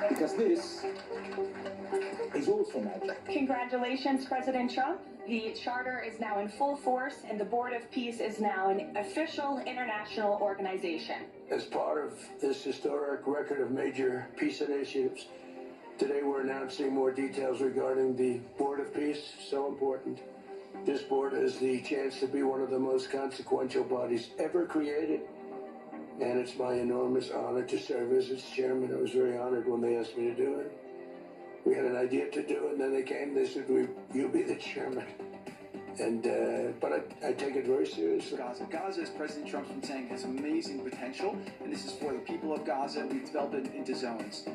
Because this is also magic. Congratulations, President Trump. The charter is now in full force, and the Board of Peace is now an official international organization. As part of this historic record of major peace initiatives, today we're announcing more details regarding the Board of Peace, so important. This board has the chance to be one of the most consequential bodies ever created, and it's my enormous honor to serve as its chairman. I was very honored when they asked me to do it. We had an idea to do it, and then they came, they said, you'll be the chairman. And, but I take it very seriously. Gaza, as President Trump's been saying, has amazing potential, and this is for the people of Gaza. We've developed it into zones.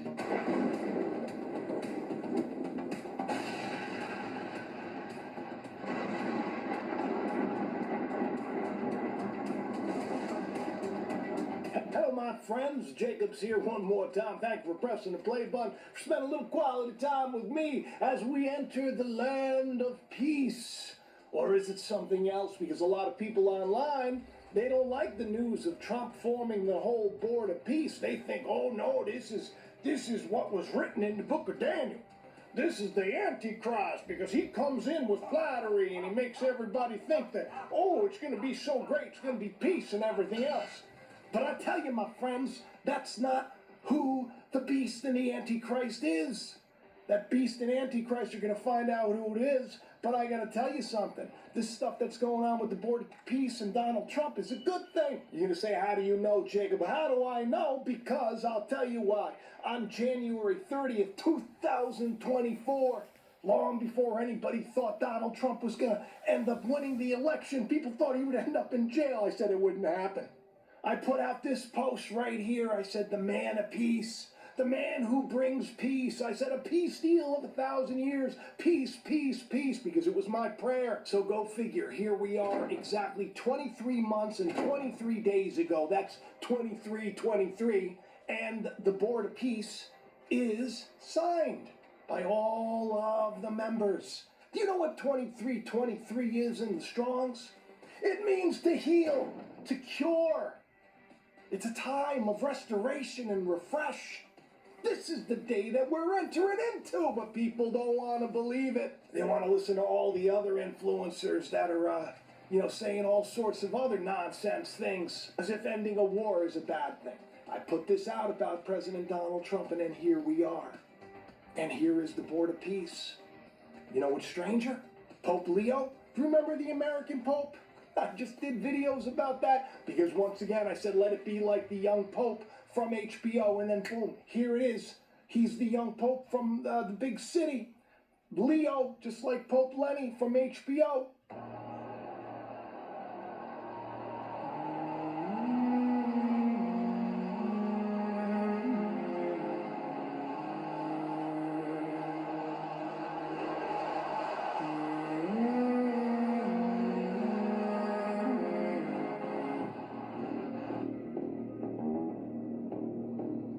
Hello, my friends. Jacobs here one more time. Thank you for pressing the play button. Spend a little quality time with me as we enter the land of peace. Or is it something else? Because a lot of people online, they don't like the news of Trump forming the whole Board of Peace. They think, oh no, this is what was written in the book of Daniel. This is the Antichrist, because he comes in with flattery and he makes everybody think that, oh, it's going to be so great, it's going to be peace and everything else. But I tell you, my friends, that's not who the beast and the Antichrist is. That beast and Antichrist, you're going to find out who it is. But I got to tell you something. This stuff that's going on with the Board of Peace and Donald Trump is a good thing. You're going to say, how do you know, Jacob? How do I know? Because I'll tell you why. On January 30th, 2024, long before anybody thought Donald Trump was going to end up winning the election, people thought he would end up in jail. I said it wouldn't happen. I put out this post right here. I said, the man of peace, the man who brings peace. I said, a peace deal of 1,000 years. Peace, peace, peace, because it was my prayer. So go figure. Here we are exactly 23 months and 23 days ago. That's 2323. And the Board of Peace is signed by all of the members. Do you know what 2323 is in the Strongs? It means to heal, to cure. It's a time of restoration and refresh. This is the day that we're entering into, but people don't want to believe it. They want to listen to all the other influencers that are, saying all sorts of other nonsense things, as if ending a war is a bad thing. I put this out about President Donald Trump, and then here we are. And here is the Board of Peace. You know what's stranger? Pope Leo. Do you remember the American Pope? I just did videos about that because once again I said let it be like the young Pope from HBO, and then boom, here it is. He's the young Pope from the big city. Leo, just like Pope Lenny from HBO.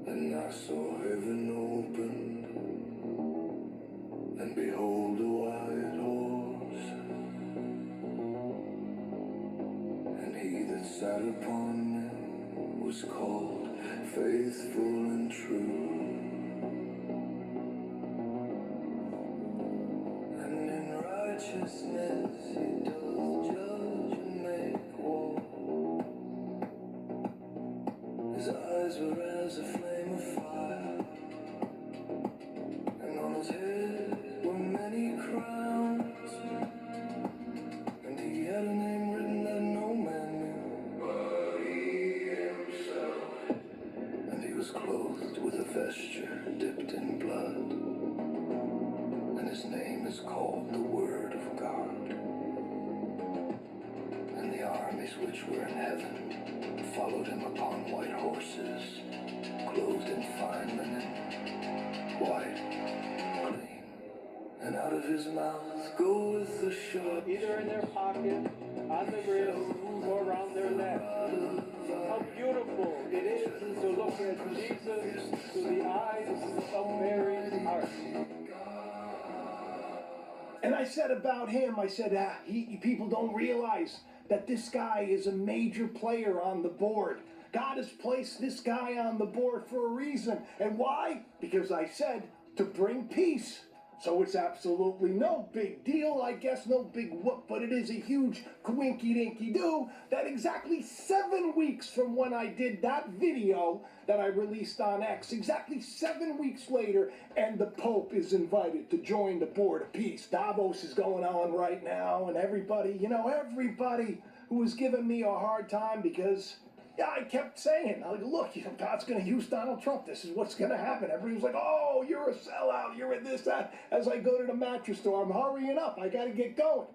And I saw heaven open, and behold a white horse, and he that sat upon him was called Faithful and True. And in righteousness he doth judge and make war. His eyes were as a flame of fire, and on his head were many crowns, and he had a name written that no man knew but he himself. And he was clothed with a vesture dipped in blood, and his name is called the Word of God. And the armies which were in heaven followed him upon white horses, clothed in fine linen, white, clean. And out of his mouth goeth the sharp, either in their pocket, on the wrist, or around their neck. How beautiful it is to look at Jesus through the eyes of Mary's heart. And I said about him, I said, people don't realize that this guy is a major player on the board. God has placed this guy on the board for a reason. And why? Because I said to bring peace. So it's absolutely no big deal, I guess, no big whoop, but it is a huge coinky-dinky-doo that exactly 7 weeks from when I did that video that I released on X, exactly 7 weeks later, and the Pope is invited to join the Board of Peace. Davos is going on right now, and everybody who was giving me a hard time because I kept saying, look, God's going to use Donald Trump. This is what's going to happen. Everybody was like, oh, you're a sellout. You're in this, that. As I go to the mattress store, I'm hurrying up. I got to get going.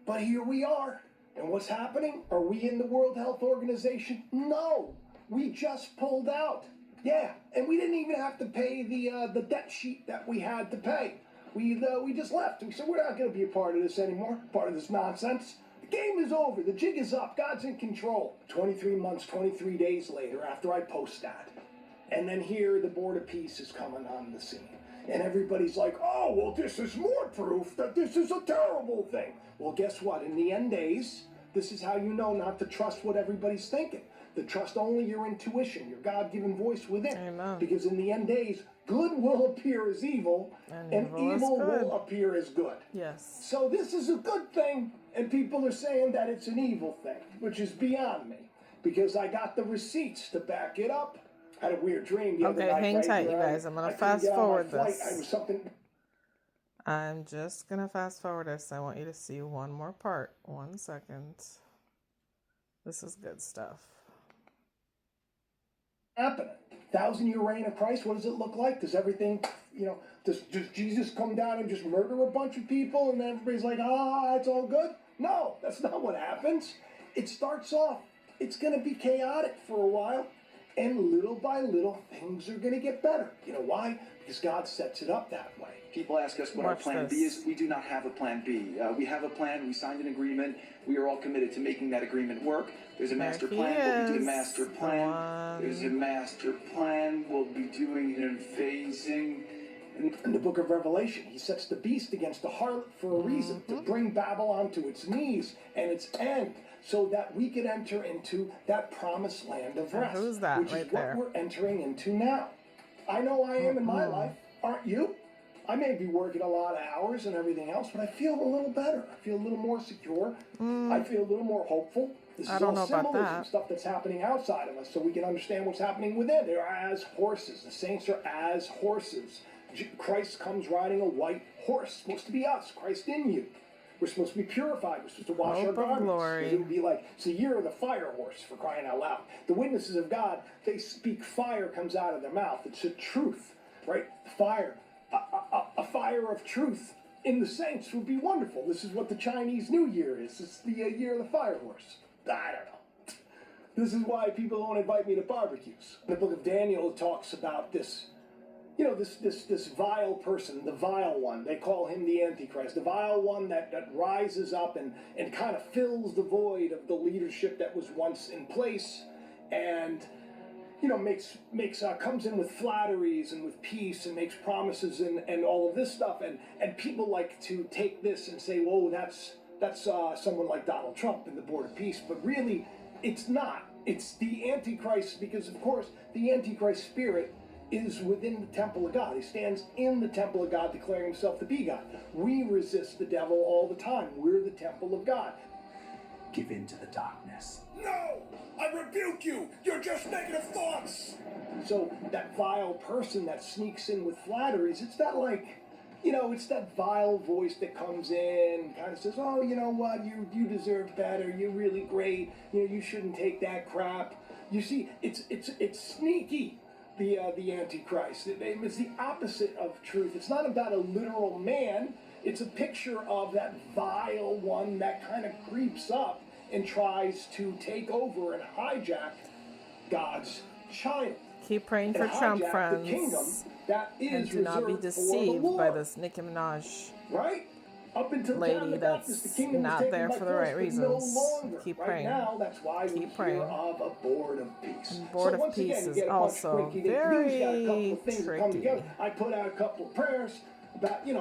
But here we are. And what's happening? Are we in the World Health Organization? No. We just pulled out. Yeah. And we didn't even have to pay the debt sheet that we had to pay. We just left. We said, we're not going to be a part of this anymore, part of this nonsense. The game is over. The jig is up. God's in control. 23 months, 23 days later, after I post that. And then here, the Board of Peace is coming on the scene. And everybody's like, oh, well, this is more proof that this is a terrible thing. Well, guess what? In the end days, this is how you know not to trust what everybody's thinking. To trust only your intuition, your God-given voice within. Amen. Because in the end days, good will appear as evil, and evil will appear as good. Yes. So this is a good thing, and people are saying that it's an evil thing, which is beyond me, because I got the receipts to back it up. I had a weird dream the other night. Okay, hang tight, you guys. I'm going to fast forward this. I'm just going to fast forward this. I want you to see one more part. 1 second. This is good stuff. Happening. 1,000-year reign of Christ, what does it look like? Does everything, does Jesus come down and just murder a bunch of people and then everybody's like, it's all good? No, that's not what happens. It starts off, it's going to be chaotic for a while, and little by little, things are going to get better. You know why? Because God sets it up that way. People ask us what our plan B is. We do not have a plan B. We have a plan. We signed an agreement. We are all committed to making that agreement work. There's a master plan. We'll be doing a master plan. There's a master plan. We'll be doing an phasing. In the book of Revelation, he sets the beast against the harlot for a reason, to bring Babylon to its knees and its end, so that we could enter into that promised land of rest, who's that which right is there? what we're entering into now. I know I am in my life, aren't you? I may be working a lot of hours and everything else, but I feel a little better. I feel a little more secure. I feel a little more hopeful. This is all symbolism, stuff that's happening outside of us, so we can understand what's happening within. They are as horses. The saints are as horses. Christ comes riding a white horse. Supposed to be us. Christ in you. We're supposed to be purified. We're supposed to wash our garments. It would be like, it's the year of the fire horse, for crying out loud. The witnesses of God, they speak, fire comes out of their mouth. It's a truth, right? Fire. A fire of truth in the saints would be wonderful. This is what the Chinese New Year is. It's the year of the fire horse. I don't know. This is why people don't invite me to barbecues. In the book of Daniel, it talks about this, this vile person, the vile one. They call him the Antichrist. The vile one that rises up and kind of fills the void of the leadership that was once in place, and comes in with flatteries and with peace and makes promises and all of this stuff, and people like to take this and say, whoa, that's someone like Donald Trump in the Board of Peace, but really it's not. It's the Antichrist, because of course the Antichrist spirit is within the temple of God. He stands in the temple of God, declaring himself to be God. We resist the devil all the time. We're the temple of God. Give in to the darkness. No! I rebuke you! You're just negative thoughts! So that vile person that sneaks in with flatteries, it's that it's that vile voice that comes in, kind of says, oh, you know what, you deserve better, you're really great, you shouldn't take that crap. You see, it's sneaky, the Antichrist. It's the opposite of truth. It's not about a literal man, it's a picture of that vile one that kind of creeps up and tries to take over and hijack God's child. Keep praying for Trump, friends. And do not be deceived by this Nicki Minaj lady that's not there for the right reasons. Keep praying. Now, that's why Keep praying. Of a Board of Peace. And Board of Peace is also very tricky. I put out a couple of prayers about, the